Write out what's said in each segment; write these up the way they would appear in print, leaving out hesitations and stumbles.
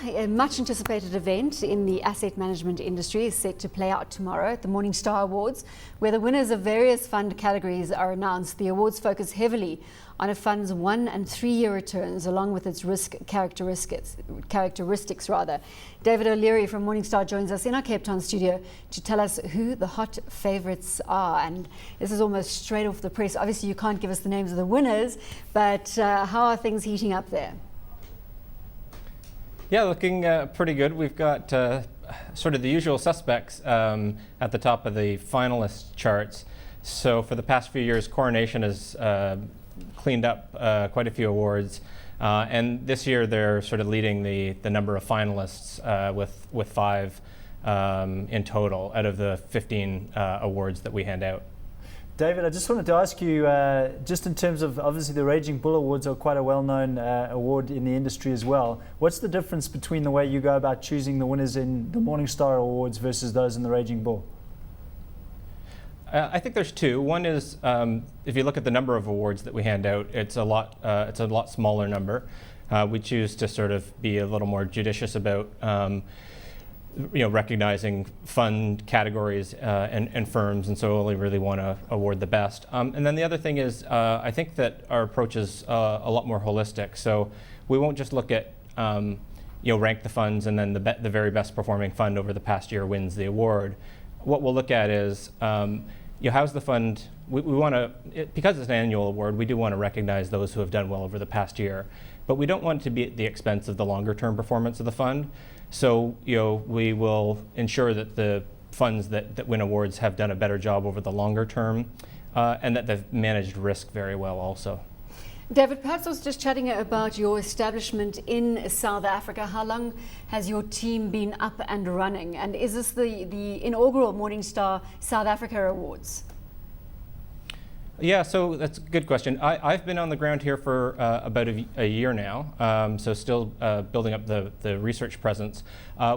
A much anticipated event in the asset management industry is set to play out tomorrow at the Morningstar Awards, where the winners of various fund categories are announced. The awards focus heavily on a fund's 1 and 3 year returns, along with its risk characteristics. David O'Leary from Morningstar joins us in our Cape Town studio to tell us who the hot favourites are. And this is almost straight off the press. Obviously, you can't give us the names of the winners, but how are things heating up there? Yeah, looking pretty good. We've got sort of the usual suspects at the top of the finalist charts. So for the past few years, Coronation has cleaned up quite a few awards. And this year they're sort of leading the number of finalists with 5 in total out of the 15 awards that we hand out. David, I just wanted to ask you, just in terms of, obviously the Raging Bull Awards are quite a well-known award in the industry as well. What's the difference between the way you go about choosing the winners in the Morningstar Awards versus those in the Raging Bull? I think there's 2. One is, if you look at the number of awards that we hand out, it's a lot smaller number. We choose to sort of be a little more judicious about recognizing fund categories and firms, and so only really want to award the best. And then the other thing is, I think that our approach is a lot more holistic. So we won't just look at rank the funds and then the very best performing fund over the past year wins the award. What we'll look at is how's the fund. We want to, because it's an annual award, we do want to recognize those who have done well over the past year, but we don't want it to be at the expense of the longer term performance of the fund. So we will ensure that the funds that win awards have done a better job over the longer term, and that they've managed risk very well also. David, perhaps I was just chatting about your establishment in South Africa. How long has your team been up and running? And is this the inaugural Morningstar South Africa Awards? Yeah, so that's a good question. I've been on the ground here for about a year now, so still building up the research presence.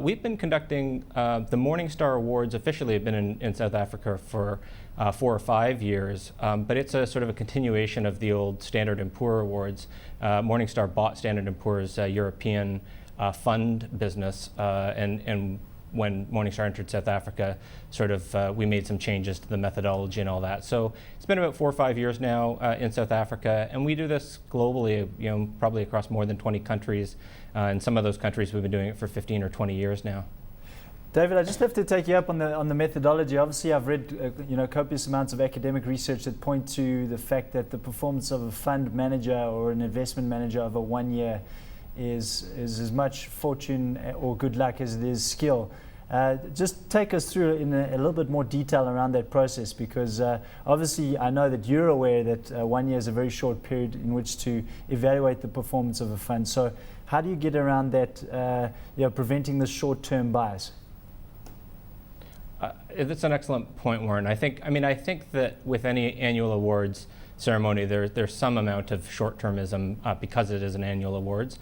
We've been conducting the Morningstar Awards officially have been in South Africa for 4 or 5 years, but it's a sort of a continuation of the old Standard & Poor Awards. Morningstar bought Standard & Poor's European fund business, and when Morningstar entered South Africa, we made some changes to the methodology and all that. So it's been about 4 or 5 years now in South Africa, and we do this globally, probably across more than 20 countries. In some of those countries, we've been doing it for 15 or 20 years now. David, I just have to take you up on the methodology. Obviously, I've read copious amounts of academic research that point to the fact that the performance of a fund manager or an investment manager over 1 year is as much fortune or good luck as it is skill. Just take us through in a little bit more detail around that process, because obviously I know that you're aware that 1 year is a very short period in which to evaluate the performance of a fund. So how do you get around that, preventing the short-term bias? That's an excellent point, Warren. I think that with any annual awards ceremony, there's some amount of short-termism because it is an annual awards.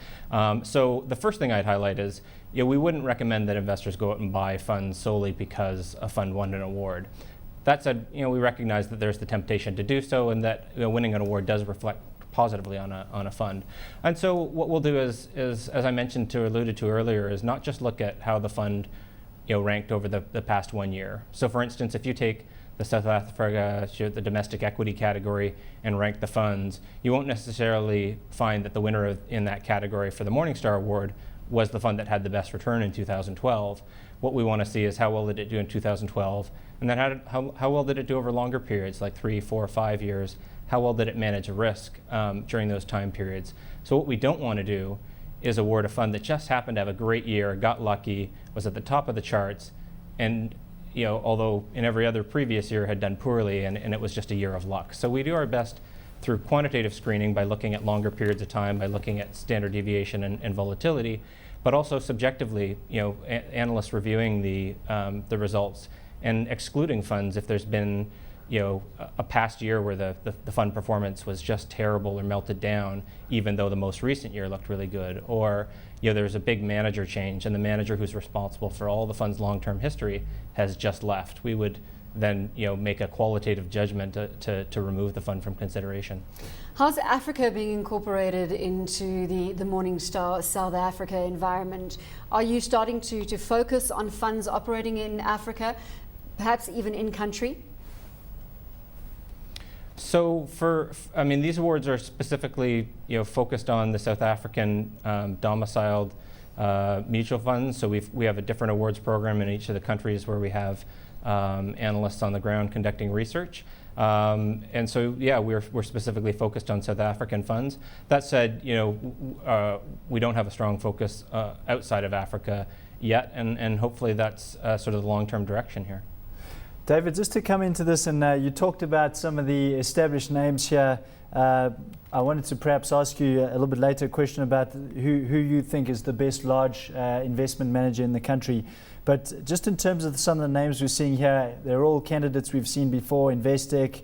So the first thing I'd highlight is, we wouldn't recommend that investors go out and buy funds solely because a fund won an award. That said, we recognize that there's the temptation to do so, and that winning an award does reflect positively on a fund. And so what we'll do is as I alluded to earlier, is not just look at how the fund ranked over the past 1 year. So for instance, if you take the South Africa, the domestic equity category, and rank the funds, you won't necessarily find that the winner in that category for the Morningstar Award was the fund that had the best return in 2012. What we want to see is how well did it do in 2012, and then how well did it do over longer periods, like 3, 4, 5 years? How well did it manage risk during those time periods? So what we don't want to do is award a fund that just happened to have a great year, got lucky, was at the top of the charts, and although in every other previous year had done poorly, and it was just a year of luck. So we do our best through quantitative screening by looking at longer periods of time, by looking at standard deviation and volatility, but also subjectively, analysts reviewing the results and excluding funds if there's been a past year where the fund performance was just terrible or melted down, even though the most recent year looked really good, or there's a big manager change and the manager who's responsible for all the fund's long-term history has just left. We would then make a qualitative judgment to remove the fund from consideration. How's Africa being incorporated into the Morningstar South Africa environment? Are you starting to focus on funds operating in Africa, perhaps even in country? So these awards are specifically focused on the South African domiciled mutual funds. So we have a different awards program in each of the countries where we have analysts on the ground conducting research. And so, we're specifically focused on South African funds. That said, we don't have a strong focus outside of Africa yet, and hopefully that's sort of the long-term direction here. David, just to come into this, and you talked about some of the established names here. I wanted to perhaps ask you a little bit later a question about who you think is the best large investment manager in the country. But just in terms of some of the names we're seeing here, they're all candidates we've seen before. Investec,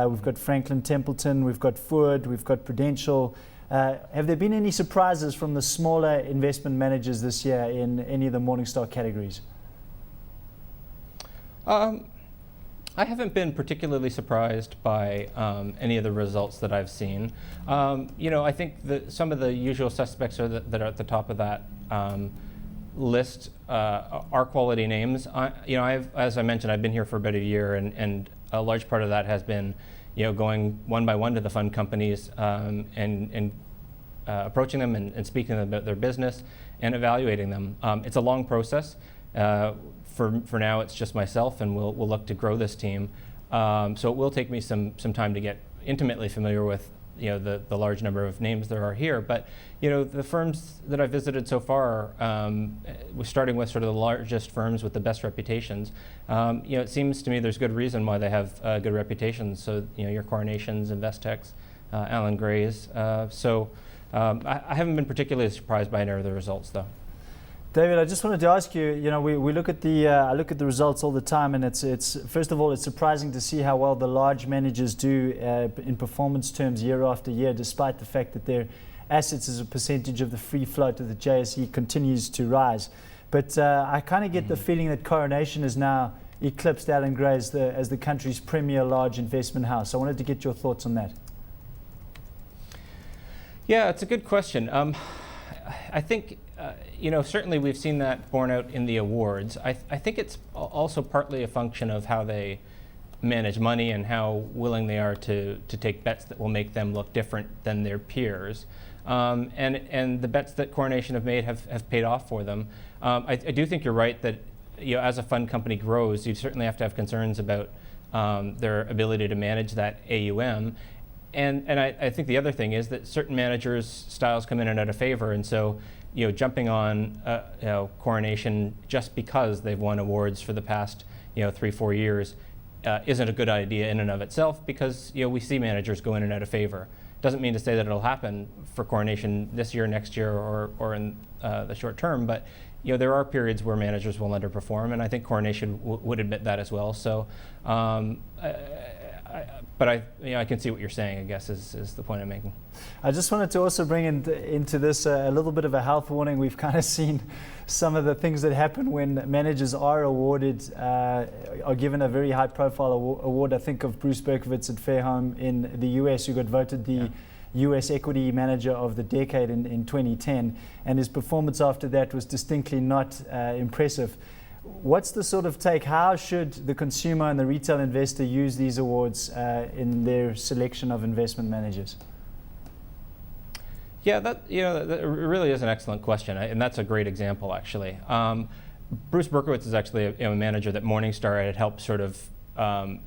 we've got Franklin Templeton, we've got Ford, we've got Prudential. Have there been any surprises from the smaller investment managers this year in any of the Morningstar categories? I haven't been particularly surprised by any of the results that I've seen. I think that some of the usual suspects that are at the top of that list are quality names. As I mentioned, I've been here for about a year, and a large part of that has been, going one by one to the fund companies and approaching them and speaking to them about their business and evaluating them. It's a long process. For now, it's just myself, and we'll look to grow this team. So it will take me some time to get intimately familiar with the large number of names there are here. But the firms that I've visited so far, we're starting with sort of the largest firms with the best reputations. It seems to me there's good reason why they have good reputations. So your Coronations, Investecs, Allen Grays. So I haven't been particularly surprised by any of the results, though. David, I just wanted to ask you, we look at I look at the results all the time, and it's first of all, it's surprising to see how well the large managers do in performance terms year after year, despite the fact that their assets as a percentage of the free float of the JSE continues to rise. But I kind of get the feeling that Coronation has now eclipsed Allen Gray as the country's premier large investment house. I wanted to get your thoughts on that. Yeah, it's a good question. I think certainly we've seen that borne out in the awards. I think it's also partly a function of how they manage money and how willing they are to take bets that will make them look different than their peers. And the bets that Coronation have made have paid off for them. I do think you're right that as a fund company grows, you certainly have to have concerns about their ability to manage that AUM. And I think the other thing is that certain managers' styles come in and out of favor, and so jumping on Coronation just because they've won awards for the past 3-4 years isn't a good idea in and of itself, because we see managers go in and out of favor. Doesn't mean to say that it'll happen for Coronation this year, next year, or in the short term, but there are periods where managers will underperform, and I think Coronation would admit that as well. So. But I can see what you're saying, I guess, is the point I'm making. I just wanted to also bring into this a little bit of a health warning. We've kind of seen some of the things that happen when managers are awarded, are given a very high profile award. I think of Bruce Berkowitz at Fairholme in the US, who got voted the US Equity Manager of the Decade in 2010, and his performance after that was distinctly not impressive. What's the sort of take? How should the consumer and the retail investor use these awards in their selection of investment managers? Yeah, that really is an excellent question, and that's a great example, actually. Bruce Berkowitz is actually a manager that Morningstar had helped sort of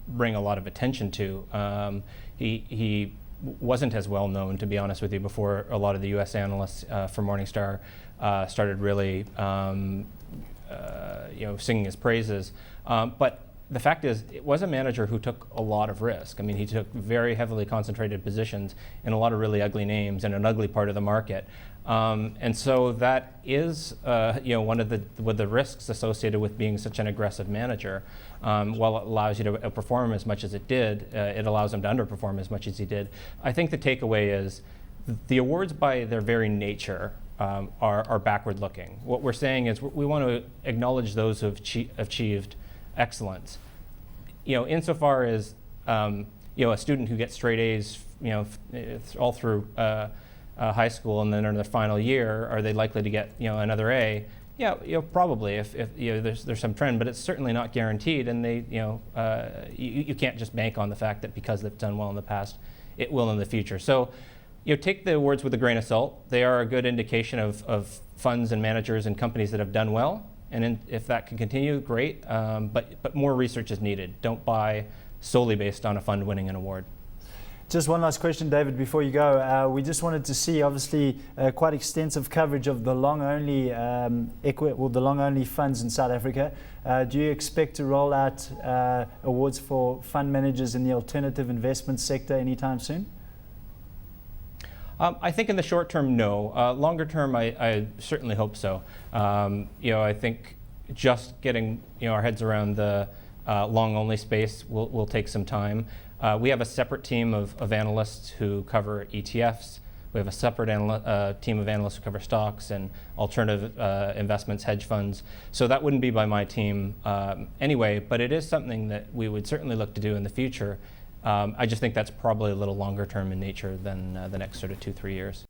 bring a lot of attention to. He wasn't as well known, to be honest with you, before a lot of the U.S. analysts for Morningstar started really singing his praises. But the fact is, it was a manager who took a lot of risk. I mean, he took very heavily concentrated positions in a lot of really ugly names in an ugly part of the market. And so that is one of the risks associated with being such an aggressive manager. While it allows you to outperform as much as it did, it allows him to underperform as much as he did. I think the takeaway is the awards, by their very nature, are backward looking. What we're saying is we want to acknowledge those who have achieved excellence. insofar as a student who gets straight A's, all through high school and then in their final year, are they likely to get another A? Yeah, probably if there's some trend, but it's certainly not guaranteed, and they you can't just bank on the fact that because they've done well in the past, it will in the future. So take the awards with a grain of salt. They are a good indication of funds and managers and companies that have done well, and if that can continue, great. But more research is needed. Don't buy solely based on a fund winning an award. Just one last question, David, before you go. We just wanted to see, obviously, quite extensive coverage of the long-only the long-only funds in South Africa. Do you expect to roll out awards for fund managers in the alternative investment sector anytime soon? I think in the short term, no. Longer term, I certainly hope so. I think just getting our heads around the long-only space will take some time. We have a separate team of analysts who cover ETFs. We have a separate team of analysts who cover stocks and alternative investments, hedge funds. So that wouldn't be by my team anyway, but it is something that we would certainly look to do in the future. I just think that's probably a little longer term in nature than the next sort of 2-3 years.